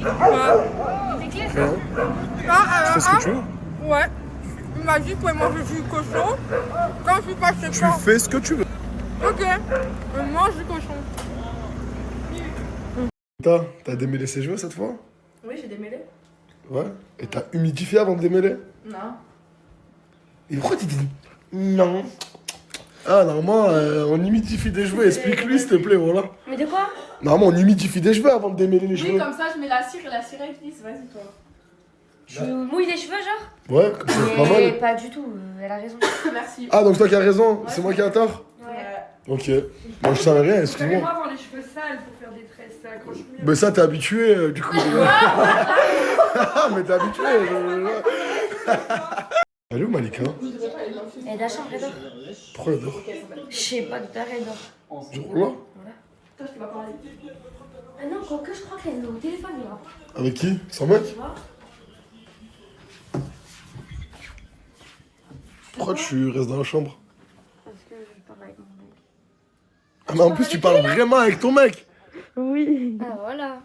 Tu fais ce que tu veux. Ouais. Il m'a dit qu'il pouvait manger du cochon. Quand je suis passée Tu fais ce que tu veux. Ok. Je mange du cochon. T'as démêlé ses cheveux cette fois? Oui, j'ai démêlé. Ouais. Et t'as humidifié avant de démêler? Non. Et pourquoi tu dis non? Ah, normalement, on humidifie des cheveux. Explique-lui, s'il te plaît, voilà. Mais de quoi? Normalement, on humidifie des cheveux avant de démêler les Oui, cheveux. comme ça, je mets la cire et la cire elle glisse. Vas-y, toi. Tu mouilles les cheveux, genre? Ouais, comme ça, c'est pas Mais mal. pas du tout, elle a raison. Merci. Ah, donc c'est toi qui as raison, c'est moi qui ai tort? Ouais. Ok. Moi, je savais rien, excuse-moi. Moi avoir les cheveux sales pour faire des tresses, ça accroche mieux. Mais ça, t'es habitué, du coup. Mais t'es habitué. Elle est où, Malika? Elle est dans la chambre, elle dort. Pourquoi elle dort? Je sais pas, tout à l'heure, elle dort. Du coup, là? Toi, je peux pas parler. Ah non, quoique je crois qu'elle est au téléphone, là. Avec qui? Son mec? Tu vois? Pourquoi tu restes dans la chambre? Parce que je parle avec mon mec. Ah, mais en plus, tu parles vraiment avec ton mec! Oui. Ah, voilà.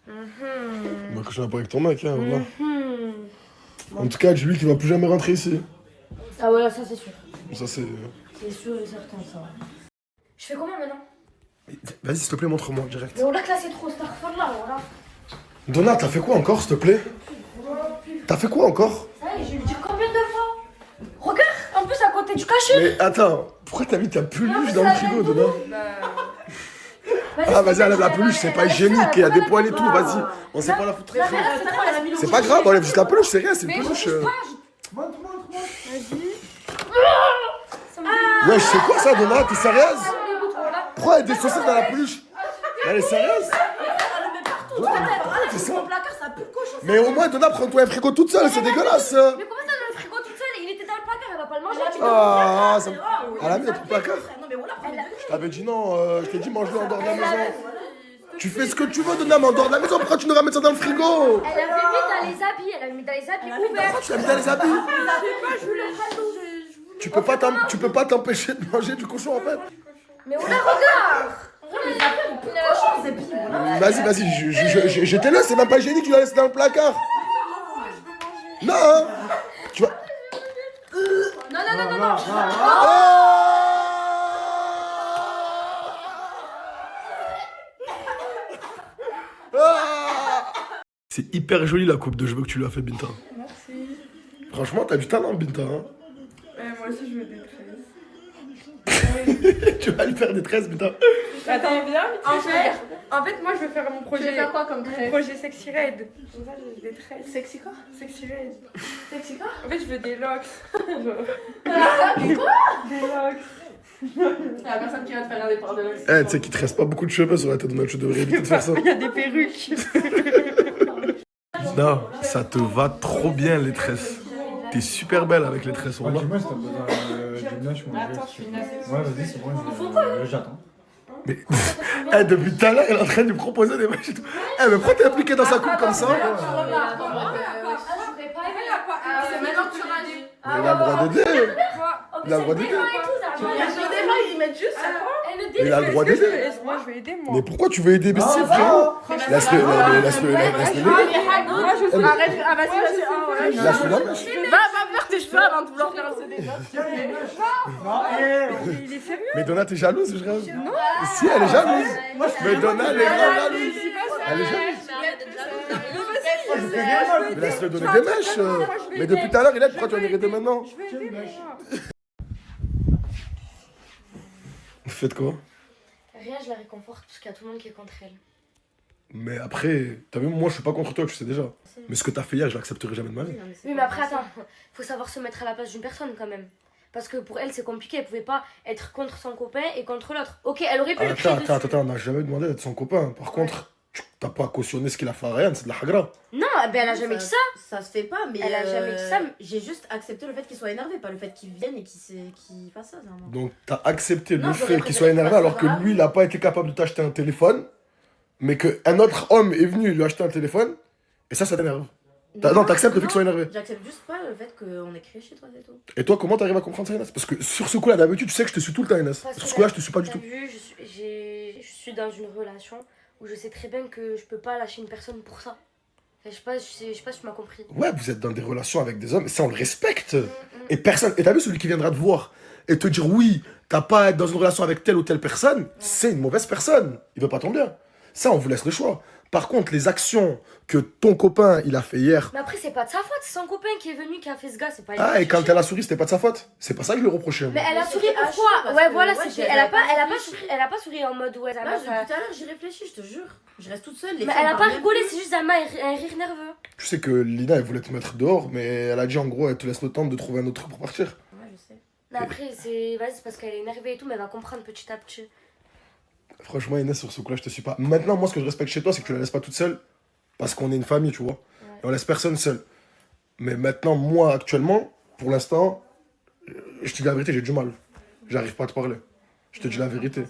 Bah, que je parle pas avec ton mec, hein, voilà. Mhm. En tout cas, dis-lui qu'il va plus jamais rentrer ici. Ah, voilà, ça c'est sûr. Ça, c'est. C'est sûr et certain, ça. Je fais comment maintenant? Vas-y, s'il te plaît, montre-moi direct. Mais on l'a classé trop, cette affaire là, voilà. Donna, t'as fait quoi encore, s'il te plaît? T'as fait quoi encore? Ça y est, je vais le dire combien de fois? Regarde, en plus à côté du cachet. Mais attends, pourquoi t'as mis ta peluche dans le frigo, Donna? Ah, vas-y, enlève la peluche, c'est pas hygiénique, il y a des poils et tout, vas-y. On sait pas la foutre. C'est pas grave, enlève juste la peluche, c'est rien, c'est une peluche. Wesh, c'est quoi ça, Donna? T'es sérieuse? Pourquoi elle est déchaussée dans la peluche? Elle est sérieuse? Donna, pourquoi tu fais ça? Mais au moins, Donna, prends-toi un frigo toute seule, c'est dégueulasse. Mais comment ça dans le frigo toute seule? Il était dans le placard, elle va pas le manger. Ah, ça... Elle a mis notre placard. Non, mais voilà, prends les deux. Je t'avais dit non, je t'ai dit mange-le en dehors de la maison. Tu fais ce que tu veux, Donna, mais en dehors de la maison, pourquoi tu nous ramènes ça dans le frigo? Elle avait mis dans les habits, elle avait mis dans les habits ouverts. Tu l'as mis dans les habits? Tu peux pas t'empêcher de manger du cochon en fait. Mais on la regarde. Il a la chance, et puis voilà. Vas-y, j'étais là, c'est même pas hygiénique, tu l'as laissé dans le placard. Non, hein. Tu vas... Non. C'est hyper joli la coupe de cheveux que tu lui as fait, Binta. Merci. Franchement, t'as du talent, Binta. Hein. Moi aussi, je veux des tresses. Tu vas lui faire des tresses, Binta. Attends, viens. En fait, moi, je veux faire mon Tu projet. veux faire quoi comme Mon tresse? projet Sexy Red. Comme ça, j'ai des tresses. Sexy quoi? Sexy Red. Sexy quoi? En fait, je veux des locks. Des quoi? Des locks. La personne qui va te faire un départ de l'os. Eh, tu sais qu'il te reste pas beaucoup de cheveux sur la tête, donc tu devrais éviter de faire ça. Il y a des perruques. Non, ça te va trop bien les tresses. T'es super belle avec les tresses, Ouais, voilà. dis-moi si t'as besoin d'une noche ou Attends, je suis une assez- Ouais, vas-y, c'est bon, j'attends. Mais eh, depuis tout à l'heure, elle est en train de lui proposer des matchs et tout. Eh, mais pourquoi t'es impliqué dans sa coupe comme ça? C'est maintenant que tu réagis. Il a le droit d'aider. Il a le droit d'aider. Ils mettent juste ça. Il a le droit d'aider. Moi, je vais aider, moi. Mais pourquoi tu veux aider Bessie, frérot? Laisse-le aider. Moi, je suis... Arrête. Ah, vas-y. Laisse-le la mèche. Va faire tes cheveux avant de vouloir faire un CD. Il est sérieux? Mais Donna, t'es jalouse, je rêve? Non. Si, elle est jalouse. Mais Donna, elle est grave jalouse. Elle est jalouse. Mais laisse-le donner des mèches. Mais depuis tout à l'heure, il est pourquoi tu vas lui aider maintenant? Je vais aider, moi. Vous faites quoi? Rien, je la réconforte parce qu'il y a tout le monde qui est contre elle. Mais après, t'as vu, moi je suis pas contre toi, tu sais déjà. Mais ce que t'as fait hier, je l'accepterai jamais de ma vie. Oui, mais après, attends, faut savoir se mettre à la place d'une personne quand même. Parce que pour elle, c'est compliqué, elle pouvait pas être contre son copain et contre l'autre. Ok, elle aurait pu le crier dessus. Attends, on n'a jamais demandé d'être son copain. Par contre, t'as pas cautionné ce qu'il a fait à Ryan, c'est de la hagra. Non, ben elle a jamais dit ça. Ça se fait pas, mais Elle a jamais dit ça, mais- j'ai juste accepté le fait qu'il soit énervé, pas le fait qu'il vienne et qu'il fasse ça. vraiment. Donc t'as accepté Non, le j'aurais fait qu'il préféré soit énervé qu'il fasse alors que ça. lui, il a pas été capable de t'acheter un téléphone, mais qu'un autre homme est venu lui acheter un téléphone, et ça t'énerve. Non, t'acceptes le fait qu'il soit énervé. J'accepte juste pas le fait qu'on ait créé chez toi, c'est tout. Et toi, comment t'arrives à comprendre ça, Inès? Parce que sur ce coup-là, d'habitude, tu sais que je te suis tout le temps, Inès. Parce Sur ce que coup-là, je te suis pas du t'as tout. vu, je suis dans une relation où je sais très bien que je peux pas lâcher une personne pour ça. Enfin, je sais pas si tu m'as compris. Ouais, vous êtes dans des relations avec des hommes, et ça on le respecte. Et personne. Et t'as vu celui qui viendra te voir et te dire oui, t'as pas à être dans une relation avec telle ou telle personne, c'est une mauvaise personne. Il veut pas ton bien. Ça, on vous laisse le choix. Par contre, les actions que ton copain il a fait hier. Mais après, c'est pas de sa faute, c'est son copain qui est venu, qui a fait ce gars, c'est pas lui. Ah, et quand elle a souri, c'était pas de sa faute. C'est pas ça que je lui reprochais. Mais elle a souri Ah, pourquoi? parce Ouais, que, voilà, ouais, c'était. j'avais Elle a pas souri en mode ouais, ça Là, va. depuis tout à l'heure, j'y réfléchis, je te jure. Je reste toute seule. Les Mais filles, elle a elles pas parlent rigolé, même c'est juste un rire nerveux. Tu sais que Lina, elle voulait te mettre dehors, mais elle a dit en gros, elle te laisse le temps de trouver un autre truc pour partir. plus. Ouais, je sais. Mais après, c'est parce qu'elle est énervée et tout, mais elle va comprendre petit à petit. Franchement, Inès, sur ce coup-là, je te suis pas. Maintenant, moi, ce que je respecte chez toi, c'est que tu la laisses pas toute seule. Parce qu'on est une famille, tu vois. Et on laisse personne seul. Mais maintenant, moi, actuellement, pour l'instant, je te dis la vérité, j'ai du mal. J'arrive pas à te parler. Je te dis la vérité.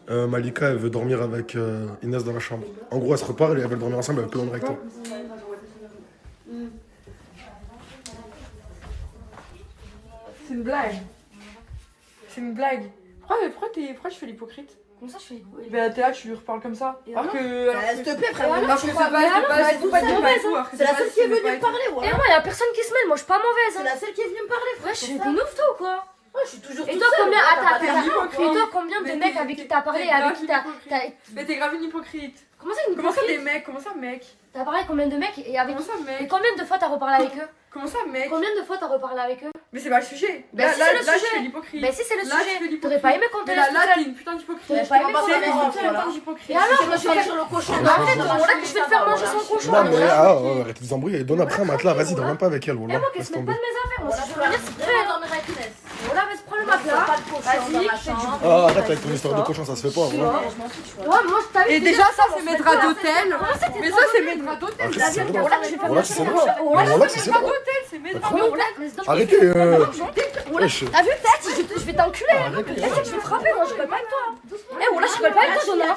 Malika, elle veut dormir avec Inès dans la chambre. En gros, elles se reparlent et elles veulent dormir ensemble, elle veut plus dormir avec toi. C'est une blague. C'est une blague. Pourquoi tu fais l'hypocrite? Comme ça, je fais. Ben t'es là, tu lui reparles comme ça. Alors que. S'il te plaît, frère. Alors que c'est pas C'est la seule qui est venue me parler, Et voilà. moi, y'a personne qui se mêle, moi je suis pas mauvaise. C'est la seule qui est venue me parler, frère. Ouais, je suis une ouf, toi ou quoi? Ouais, je suis toujours Et toute toi, seule. combien. Attends, Attends, attends, hypocrite. et toi, combien de Mais mecs t'es- avec qui t'as parlé t'es et avec grave qui t'as. hypocrite. Mais t'es grave une hypocrite. Comment ça, une Comment ça hypocrite? des mecs? Comment ça mec? T'as parlé avec combien de mecs et avec. Comment ça Et mec? combien de fois t'as reparlé avec eux? Comment ça mec? Combien de fois t'as reparlé avec eux? Mais c'est pas le sujet. Bah, si, là, c'est le là, sujet. je fais l'hypocrite. Bah, si, c'est le Là, je fais sujet. l'hypocrite. T'aurais pas aimé qu'on te Mais laisse là, tout t'es seul. une putain d'hypocrite. T'aurais pas aimé qu'on te C'est laisse une tout putain seul. d'hypocrite. Et alors, C'est moi qui vais sur le cochon. Mais arrête, voilà que je vais te faire manger son cochon. Non, mais arrête de vous embrouiller. Donne après un matelas, vas-y, dors même pas avec elle. Et Voilà, moi, qu'elle laisse se mette pas tomber. de mes affaires. Moi, si je veux Voilà, venir, c'est je très. vais dormir avec Inès. Voilà, vas-y, prends le Pas matelas. de cochon dans ma chambre. Ah, arrête avec ton histoire de cochon, ça se fait pas. Voilà. Je m'en fous, tu vois. Ouais, moi, je t'avais Et dit, déjà, ça, on c'est se mes met draps pas. d'hôtel. c'était Mais trop ça, c'est drôle. mes draps d'hôtel. Après, c'est drôle. Voilà, je vais faire Voilà, manger c'est son drôle. cochon. Voilà, c'est C'est mes draps drôle. d'hôtel, c'est mes draps Voilà. d'hôtel. Arrêtez. Wesh. T'as vu, peut-être, je vais t'enculer. Peut-être que je vais te frapper, moi, je rigole pas avec toi. Eh, voilà, je rigole pas avec toi, Jonah.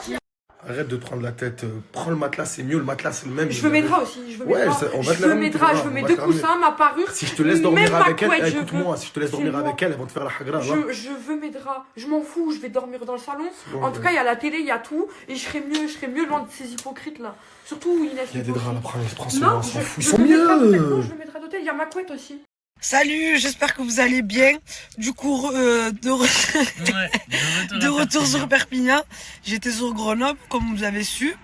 Arrête de te prendre la tête. Prends le matelas, c'est mieux. Le matelas, c'est le même. Je veux mes draps aussi. Je veux mes Ouais, draps. on va te Je les veux mes ramener, draps, je on veux va mes te deux les ramener. coussins, ma parure. Si je te laisse dormir Même ma avec elle, couette, je écoute-moi, veux. si je te laisse C'est dormir moi. avec elle, elles vont te faire la hagra. Hein. Je veux mes draps. Je m'en fous, je vais dormir dans le salon. Bon, En tout cas, il y a la télé, il y a tout. Et je serai mieux loin de ces hypocrites là. Surtout Inès. Il y a des draps là, prends ceux-là, Non, on s'en fout. Ils je sont veux mes draps d'hôtel. Non, mieux. je veux mes draps d'hôtel. Il y a ma couette aussi. Salut, j'espère que vous allez bien. Du coup, de retour sur Perpignan. J'étais sur Grenoble, comme vous avez su.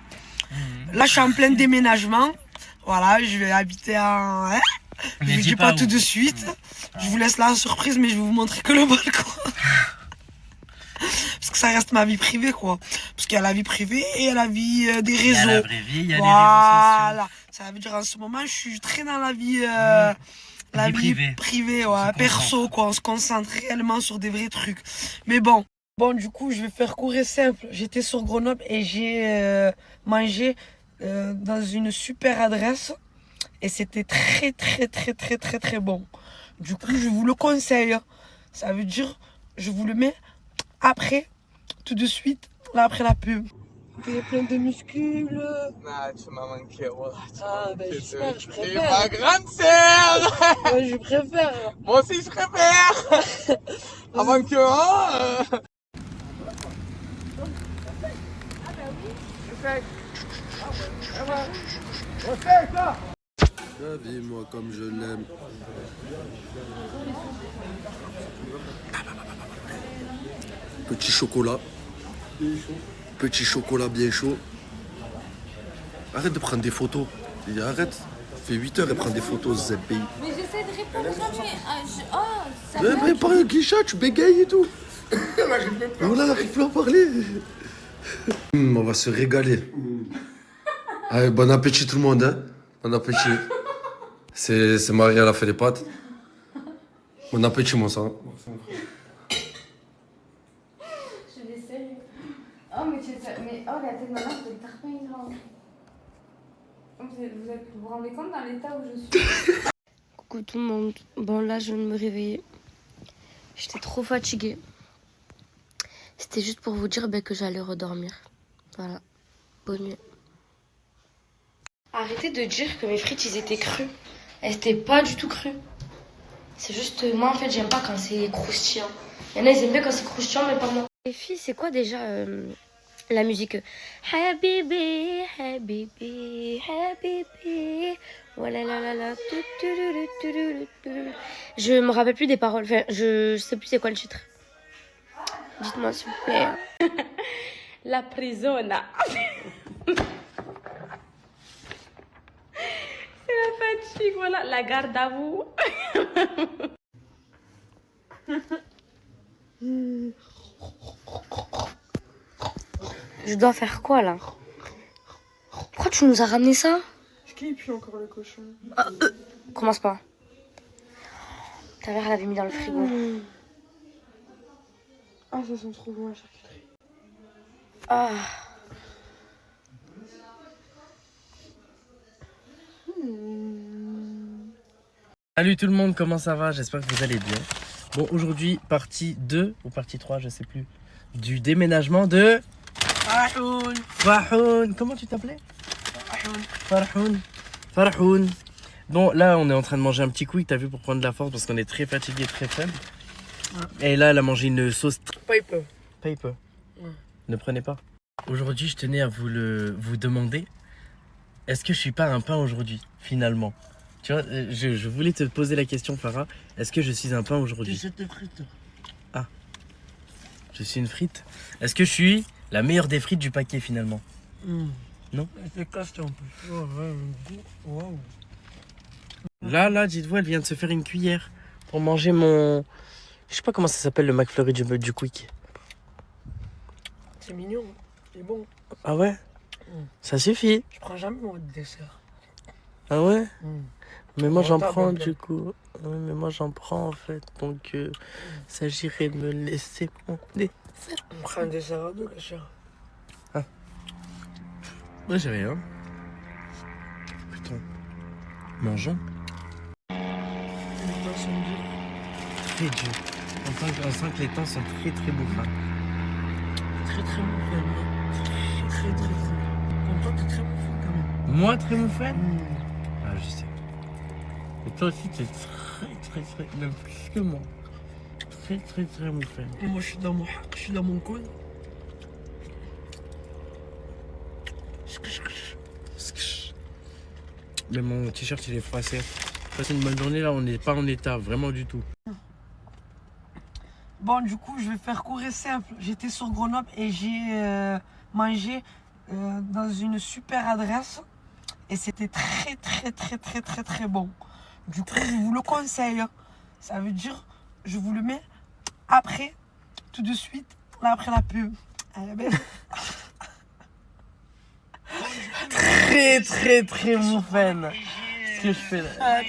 Là, je suis en plein déménagement. Voilà, je vais habiter en... Hein, je vous dis pas tout de suite. Je vous laisse la surprise, mais je vais vous montrer que le balcon. Parce que ça reste ma vie privée, quoi. Parce qu'il y a la vie privée et il y a la vie des réseaux. Il y a la vraie vie, il y a Voilà. Ça veut dire en ce moment, je suis très dans la vie... la Vie vie privée, ouais, se perso, quoi. On se concentre réellement sur des vrais trucs. Mais bon. Bon, du coup, je vais faire court et simple. J'étais sur Grenoble et j'ai mangé dans une super adresse. Et c'était très, très, très, très, très, très bon. Du coup, je vous le conseille. Ça veut dire, je vous le mets après, tout de suite, là, après la pub. Il est plein de muscles. Ah, tu m'as manqué, ouais. Ah, ben, j'espère, je T'es préfère. ma grande sœur. Ouais, je préfère. Moi aussi, je préfère. Avant que un. La vie, moi, comme je l'aime. Petit chocolat. Petit chocolat bien chaud. Arrête de prendre des photos. Arrête. Ça fait 8 heures et prend des photos, ZPI. Mais j'essaie de répondre jamais. Oh, ça Mais par un guichet, tu bégayes et tout. Voilà, elle n'arrive plus à parler. On va se régaler. Allez, bon appétit tout le monde, hein. Bon appétit. C'est Marie, elle a fait les pâtes. Bon appétit, mon sang. Je vais sérieux. Oh, mais tu sais, mais oh, la tête de ma mère, c'est très grave. Vous vous rendez compte dans l'état où je suis? Coucou tout le monde. Bon, là, je viens de me réveiller. J'étais trop fatiguée. C'était juste pour vous dire que j'allais redormir. Voilà. Bonne nuit. Arrêtez de dire que mes frites, ils étaient crus. Elles étaient pas du tout crues. C'est juste... Moi, en fait, j'aime pas quand c'est croustillant. Il y en a, ils aiment bien quand c'est croustillant, mais pas moi. Les filles, c'est quoi déjà La musique Habibi, Habibi, Habibi. Voilà la la la. Je me rappelle plus des paroles. Enfin, je sais plus c'est quoi le titre. Dites-moi s'il vous plaît. La prisona. C'est la fatigue, voilà. La garde à vous. Je dois faire quoi là? Pourquoi tu nous as ramené ça? Qui pue encore le cochon? Commence pas. Ta mère l'avait mis dans le frigo. Ah, ça sent trop bon la charcuterie. Ah. Salut tout le monde, comment ça va? J'espère que vous allez bien. Bon, aujourd'hui, partie 2 ou partie 3, je sais plus, du déménagement de... Farhoun. Farhoun. Comment tu t'appelais? Farhoun. Farhoun. Bon, là, on est en train de manger un petit quick, t'as vu, pour prendre de la force, parce qu'on est très fatigué, très faible. Et là, elle a mangé une sauce... Paper. Paper. Ne prenez pas. Aujourd'hui, je tenais à vous demander, est-ce que je suis pas un pain aujourd'hui, finalement? Tu vois, je voulais te poser la question, Farah. Est-ce que je suis un pain aujourd'hui? C'était frite. Ah. Je suis une frite. Est-ce que je suis la meilleure des frites du paquet, finalement? Non? C'est cassé en plus. Oh, wow. Là, dites-vous, elle vient de se faire une cuillère pour manger mon... Je sais pas comment ça s'appelle, le McFlurry du Quick. C'est mignon. C'est bon. Ah ouais? Ça suffit. Je prends jamais mon dessert. Ah ouais? Mais moi j'en Rentable, prends rentable. du coup. Oui, mais moi j'en prends en fait. Donc il s'agirait de me laisser mon dessert. On prend un dessert à deux, la chère. Moi j'ai rien. Putain. Mangeons. Les temps sont durs. Très dur. On sent que les temps sont très très bouffants. Très très bon film. Très très bon. Comme toi, t'es très bon film quand même. Moi très moufette? Ah je sais. Et toi aussi t'es très, même plus que moi. Très moufette. Et moi, je suis dans mon coin. Mais mon t-shirt il est froissé. Passez une bonne journée là, on n'est pas en état, vraiment du tout. Bon, du coup, je vais faire court et simple. J'étais sur Grenoble et j'ai mangé dans une super adresse. Et c'était très bon. Du coup, je vous le conseille. Ça veut dire, je vous le mets après, tout de suite, là après la pub. Allez, ben. Très mouffaine. Ce que je fais là.